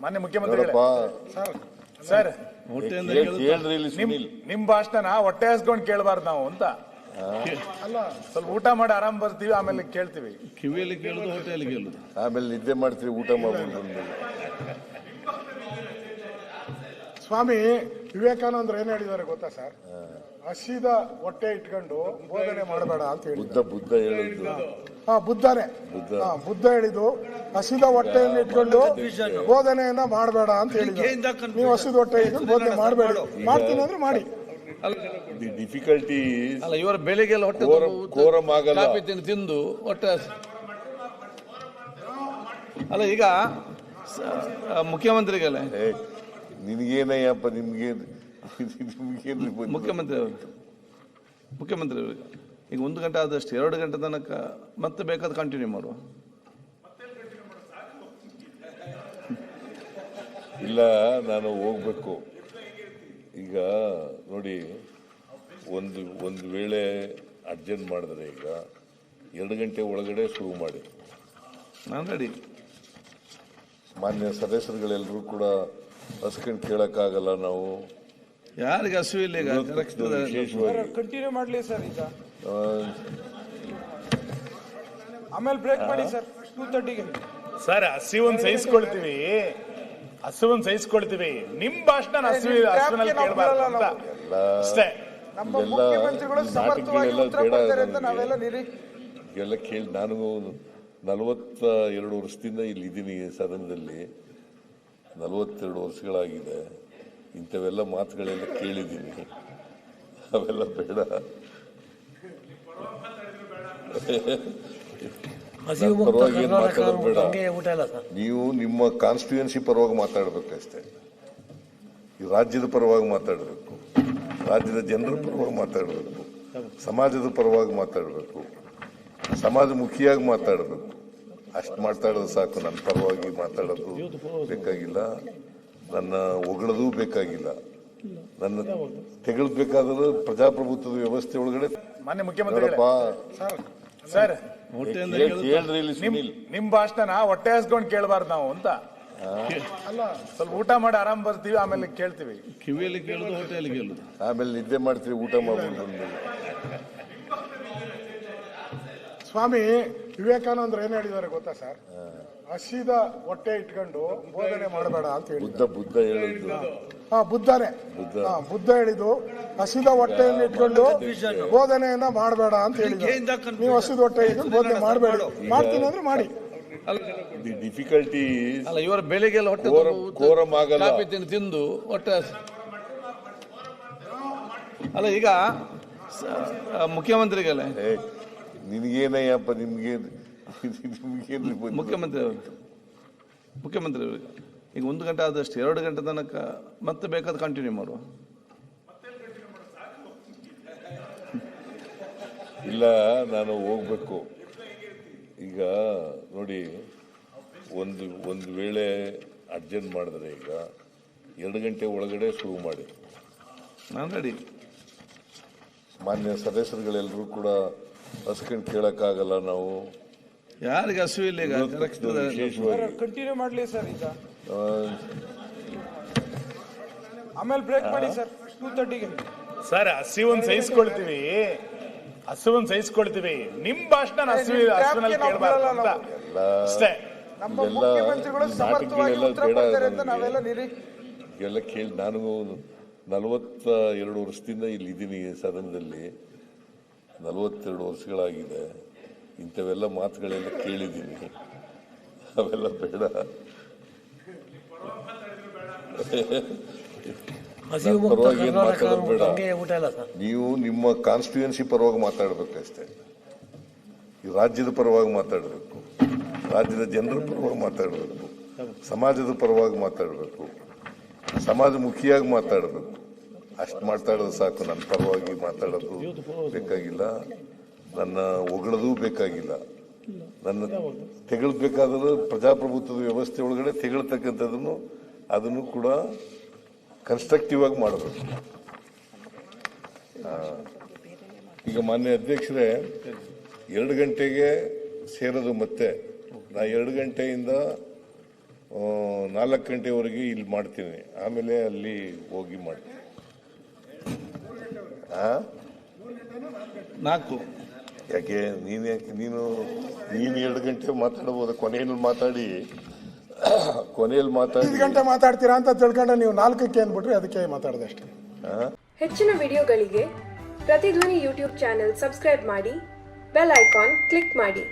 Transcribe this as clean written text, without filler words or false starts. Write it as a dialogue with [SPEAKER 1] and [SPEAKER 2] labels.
[SPEAKER 1] ಮಾನ್ಯ ಮುಖ್ಯಮಂತ್ರಿಗಳೇ ಸರ್ ನಿಮ್ ಭಾಷಣ ಹೊಟ್ಟೆ ಹಸ್ಕೊಂಡು ಕೇಳಬಾರ್ದು ನಾವು ಅಂತ ಅಲ್ಲ, ಸ್ವಲ್ಪ ಊಟ ಮಾಡಿ ಆರಾಮ್ ಬರ್ತೀವಿ, ಆಮೇಲೆ ಕೇಳ್ತೀವಿ.
[SPEAKER 2] ಕಿವಿಯಲ್ಲಿ ಕೇಳುದು, ಹೊಟ್ಟೆಯಲ್ಲಿ ಕೇಳುದು,
[SPEAKER 3] ಆಮೇಲೆ ನಿದ್ದೆ ಮಾಡ್ತೀವಿ ಊಟ ಮಾಡ್ಕೊಂಡು.
[SPEAKER 4] ಸ್ವಾಮಿ ವಿವೇಕಾನಂದ್ರ ಏನ್ ಹೇಳಿದ್ದಾರೆ ಗೊತ್ತಾ ಸರ್? ಹಸಿದ ಹೊಟ್ಟೆ ಇಟ್ಕೊಂಡು ಬೋಧನೆ ಮಾಡಬೇಡ ಅಂತ ಹೇಳಿ.
[SPEAKER 3] ಬುದ್ಧ ಹೇಳಿದ್ದು.
[SPEAKER 4] ಬುದ್ಧ ಹೇಳಿದ್ದು ಹಸಿದ ಹೊಟ್ಟೆಯನ್ನು ಇಟ್ಕೊಂಡು ಬೋಧನೆಯನ್ನ ಮಾಡಬೇಡ ಅಂತ ಹೇಳಿದ್ರು. ನೀವು ಹಸಿದ ಹೊಟ್ಟೆ ಇಟ್ಕೊಂಡು ಬೋಧನೆ ಮಾಡಬೇಡಿ, ಮಾಡ್ತೀನಿ ಅಂದ್ರೆ ಮಾಡಿ.
[SPEAKER 3] ದಿ ಡಿಫಿಕಲ್ಟಿ
[SPEAKER 2] ಅಲ್ಲ, ಇವರ ಬೆಳಿಗ್ಗೆಲ್ಲ ಹೊಟ್ಟೆ ಕಾಫಿ ತಿಂದು ಹೊಟ್ಟೆ. ಅಲ್ಲ, ಈಗ ಮುಖ್ಯಮಂತ್ರಿಗಳೇ,
[SPEAKER 3] ನಿನಗೇನಯ್ಯಪ್ಪ, ನಿಮ್ಗೆ
[SPEAKER 2] ಮುಖ್ಯಮಂತ್ರಿ ಅವರು ಈಗ 1 ಗಂಟೆ ಆದಷ್ಟು 2 ಗಂಟೆ ತನಕ ಮತ್ತೆ ಬೇಕಾದ್ರೆ ಕಂಟಿನ್ಯೂ ಮಾಡುವ.
[SPEAKER 3] ಇಲ್ಲ, ನಾನು ಹೋಗ್ಬೇಕು ಈಗ. ನೋಡಿ, ಒಂದು ವೇಳೆ ಅರ್ಜೆಂಟ್ ಮಾಡಿದ್ರೆ ಈಗ 2 ಗಂಟೆ ಒಳಗಡೆ ಶುರು ಮಾಡಿ.
[SPEAKER 2] ನಾನು ರೆಡಿ.
[SPEAKER 3] ಮಾನ್ಯ ಸದಸ್ಯರುಗಳೆಲ್ಲರೂ ಕೂಡ ಹಸ್ಕೊಂಡು ಕೇಳಕ್ಕಾಗಲ್ಲ ನಾವು.
[SPEAKER 2] ಯಾರಿಗೆ ಹಸಿವು ಇಲ್ಲ ಈಗ
[SPEAKER 1] ಕಂಟಿನ್ಯೂ ಮಾಡ್ಲಿ ಸರ್. ಈಗ ಆಮೇಲೆ ಬ್ರೇಕ್ ಮಾಡಿ ಸರ್ 2:30ಗೆ. ಸರ್ ಹಸಿವನ್ ಸಹಿಸ್ಕೊಳ್ತೀವಿ, ನಿಮ್ ಭಾಷಣ ಹಸಿವಿನಲ್ಲಿ ಕೇಳಬಾರ್ದು ಅಂತ ಅಷ್ಟೇ.
[SPEAKER 3] ಎಲ್ಲ ಕೇಳಿ ನಾನು 42 ವರ್ಷದಿಂದ ಇಲ್ಲಿ ಇದ್ದೀನಿ ಸದನದಲ್ಲಿ. 42 ವರ್ಷಗಳಾಗಿದೆ. ಇಂಥವೆಲ್ಲ ಮಾತುಗಳೆಲ್ಲ ಕೇಳಿದ್ದೀನಿ. ಅವೆಲ್ಲ ಬೇಡ. ಪರವಾಗಿ ಏನು ಮಾತಾಡೋದು ಬೇಡ. ನೀವು ನಿಮ್ಮ ಕಾನ್ಸ್ಟಿಟ್ಯೂಯನ್ಸಿ ಪರವಾಗಿ ಮಾತಾಡಬೇಕಷ್ಟೇ. ಈ ರಾಜ್ಯದ ಪರವಾಗಿ ಮಾತಾಡಬೇಕು, ರಾಜ್ಯದ ಜನರ ಪರವಾಗಿ ಮಾತಾಡಬೇಕು, ಸಮಾಜದ ಪರವಾಗಿ ಮಾತಾಡಬೇಕು, ಸಮಾಜಮುಖಿಯಾಗಿ ಮಾತಾಡಬೇಕು. ಅಷ್ಟು ಮಾತಾಡೋದು ಸಾಕು. ನನ್ನ ಪರವಾಗಿ ಮಾತಾಡೋದು ಬೇಕಾಗಿಲ್ಲ, ನನ್ನ ಹೊಗಳೋದು ಬೇಕಾಗಿಲ್ಲ. ನನ್ನ ತೆಗಳಬೇಕಾದ್ರೆ ಪ್ರಜಾಪ್ರಭುತ್ವದ ವ್ಯವಸ್ಥೆ ಒಳಗಡೆ.
[SPEAKER 1] ಮಾನ್ಯ ಮುಖ್ಯಮಂತ್ರಿ ಸರ್, ನಿಮ್ ಭಾಷಣ ಹೊಟ್ಟೆ ಹಸ್ಕೊಂಡು ಕೇಳಬಾರ್ದು ನಾವು ಅಂತ ಅಲ್ಲ, ಸ್ವಲ್ಪ ಊಟ ಮಾಡಿ ಆರಾಮ್ ಬರ್ತೀವಿ, ಆಮೇಲೆ ಕೇಳ್ತೀವಿ.
[SPEAKER 2] ಕಿವಿಯಲ್ಲಿ ಕೇಳುದು, ಹೊಟ್ಟೆಯಲ್ಲಿ ಕೇಳುದು,
[SPEAKER 3] ಆಮೇಲೆ ನಿದ್ದೆ ಮಾಡ್ತೀವಿ ಊಟ ಮಾಡ್ಕೊಂಡು.
[SPEAKER 4] ಸ್ವಾಮಿ ವಿವೇಕಾನಂದ್ರ ಏನ್ ಹೇಳಿದ್ದಾರೆ ಗೊತ್ತಾ ಸರ್? ಹಸಿದ ಹೊಟ್ಟೆ ಇಟ್ಕೊಂಡು ಬೋಧನೆ ಮಾಡಬೇಡ ಅಂತ ಹೇಳಿ.
[SPEAKER 3] ಬುದ್ಧ ಹೇಳಿದ್ದು.
[SPEAKER 4] ಬುದ್ಧ ಹೇಳಿದ್ದು ಹಸಿದ ಹೊಟ್ಟೆಯನ್ನು ಇಟ್ಕೊಂಡು ಬೋಧನೆಯನ್ನ ಮಾಡಬೇಡ ಅಂತ ಹೇಳಿದ್ರು. ನೀವು ಹಸಿದ ಹೊಟ್ಟೆ ಇಟ್ಕೊಂಡು ಬೋಧನೆ ಮಾಡಬೇಡಿ, ಮಾಡ್ತೀನಿ ಅಂದ್ರೆ ಮಾಡಿ.
[SPEAKER 3] ದಿ ಡಿಫಿಕಲ್ಟಿ
[SPEAKER 2] ಅಲ್ಲ, ಇವರ ಬೆಳಿಗ್ಗೆಲ್ಲ ಹೊಟ್ಟೆ ಕಾಫಿ ತಿಂದು ಹೊಟ್ಟೆ. ಅಲ್ಲ, ಈಗ ಮುಖ್ಯಮಂತ್ರಿಗಳೇ,
[SPEAKER 3] ನಿನಗೇನಯ್ಯಪ್ಪ, ನಿಮ್ಗೆ
[SPEAKER 2] ಮುಖ್ಯಮಂತ್ರಿ ಅವರು ಈಗ 1 ಗಂಟೆ ಆದಷ್ಟು 2 ಗಂಟೆ ತನಕ ಮತ್ತೆ ಬೇಕಾದ್ರೆ ಕಂಟಿನ್ಯೂ ಮಾಡುವ.
[SPEAKER 3] ಇಲ್ಲ, ನಾನು ಹೋಗ್ಬೇಕು ಈಗ. ನೋಡಿ, ಒಂದು ವೇಳೆ ಅರ್ಜೆಂಟ್ ಮಾಡಿದ್ರೆ ಈಗ 2 ಗಂಟೆ ಒಳಗಡೆ ಶುರು ಮಾಡಿ.
[SPEAKER 2] ನಾನು ರೆಡಿ.
[SPEAKER 3] ಮಾನ್ಯ ಸದಸ್ಯರುಗಳೆಲ್ಲರೂ ಕೂಡ ಹಸ್ಕೊಂಡು ಕೇಳಕ್ಕಾಗಲ್ಲ ನಾವು.
[SPEAKER 2] ಯಾರಿಗೆ ಹಸಿವು ಇಲ್ಲ ಈಗ
[SPEAKER 1] ಕಂಟಿನ್ಯೂ ಮಾಡ್ಲಿ ಸರ್. ಈಗ ಆಮೇಲೆ ಬ್ರೇಕ್ ಮಾಡಿ ಸರ್ 2:30ಗೆ. ಸರ್ ಹಸಿವನ್ ಸಹಿಸ್ಕೊಳ್ತೀವಿ, ನಿಮ್ ಭಾಷಣ ಹಸಿವಿನಲ್ಲಿ ಕೇಳಬಾರ್ದು ಅಂತ ಅಷ್ಟೇ.
[SPEAKER 3] ಎಲ್ಲ ಕೇಳಿ ನಾನು 42 ವರ್ಷದಿಂದ ಇಲ್ಲಿ ಇದ್ದೀನಿ ಸದನದಲ್ಲಿ. 42 ವರ್ಷಗಳಾಗಿದೆ. ಇಂಥವೆಲ್ಲ ಮಾತುಗಳೆಲ್ಲ ಕೇಳಿದ್ದೀನಿ. ಅವೆಲ್ಲ ಬೇಡ. ಪರವಾಗಿ ಏನು ಮಾತಾಡೋದು ಬೇಡ. ನೀವು ನಿಮ್ಮ ಕಾನ್ಸ್ಟಿಟ್ಯೂಯನ್ಸಿ ಪರವಾಗಿ ಮಾತಾಡಬೇಕಷ್ಟೇ. ಈ ರಾಜ್ಯದ ಪರವಾಗಿ ಮಾತಾಡಬೇಕು, ರಾಜ್ಯದ ಜನರ ಪರವಾಗಿ ಮಾತಾಡಬೇಕು, ಸಮಾಜದ ಪರವಾಗಿ ಮಾತಾಡಬೇಕು, ಸಮಾಜಮುಖಿಯಾಗಿ ಮಾತಾಡಬೇಕು. ಅಷ್ಟು ಮಾತಾಡೋದು ಸಾಕು. ನನ್ನ ಪರವಾಗಿ ಮಾತಾಡೋದು ಬೇಕಾಗಿಲ್ಲ, ನನ್ನ ಹೊಗಳೋದು ಬೇಕಾಗಿಲ್ಲ. ನನ್ನ ತೆಗಳಬೇಕಾದ್ರೆ ಪ್ರಜಾಪ್ರಭುತ್ವದ ವ್ಯವಸ್ಥೆ ಒಳಗಡೆ ತೆಗಳತಕ್ಕಂಥದ್ದನ್ನು ಅದನ್ನು ಕೂಡ ಕನ್ಸ್ಟ್ರಕ್ಟಿವ್ ಆಗಿ ಮಾಡಬೇಕು. ಈಗ ಮಾನ್ಯ ಅಧ್ಯಕ್ಷರೇ, 2 ಗಂಟೆಗೆ ಸೇರೋದು. ಮತ್ತೆ ನಾ 2 ಗಂಟೆಯಿಂದ 4 ಗಂಟೆವರೆಗೆ ಇಲ್ಲಿ ಮಾಡ್ತೀನಿ, ಆಮೇಲೆ ಅಲ್ಲಿ ಹೋಗಿ ಮಾಡ್ತೀನಿ.
[SPEAKER 2] 4
[SPEAKER 3] ಯಾಕೆ ನೀನು 2 ಗಂಟೆ ಮಾತಾಡಬಹುದು, ಕೊನೆಯಲ್ಲಿ ಮಾತಾಡಿ
[SPEAKER 4] 5 ಗಂಟೆ ಮಾತಾಡ್ತೀರಾ ಅಂತ ತಿಳ್ಕೊಂಡ್ರೆ ನೀವು 4ಕ್ಕೆ ಅಂದ್ಬಿಟ್ರಿ, ಅದಕ್ಕೆ ಮಾತಾಡಿದೆ ಅಷ್ಟೇ.
[SPEAKER 5] ಹೆಚ್ಚಿನ ವಿಡಿಯೋಗಳಿಗೆ ಪ್ರತಿಧ್ವನಿ ಯೂಟ್ಯೂಬ್ ಚಾನೆಲ್ ಸಬ್ಸ್ಕ್ರೈಬ್ ಮಾಡಿ, ಬೆಲ್ ಐಕಾನ್ ಕ್ಲಿಕ್ ಮಾಡಿ.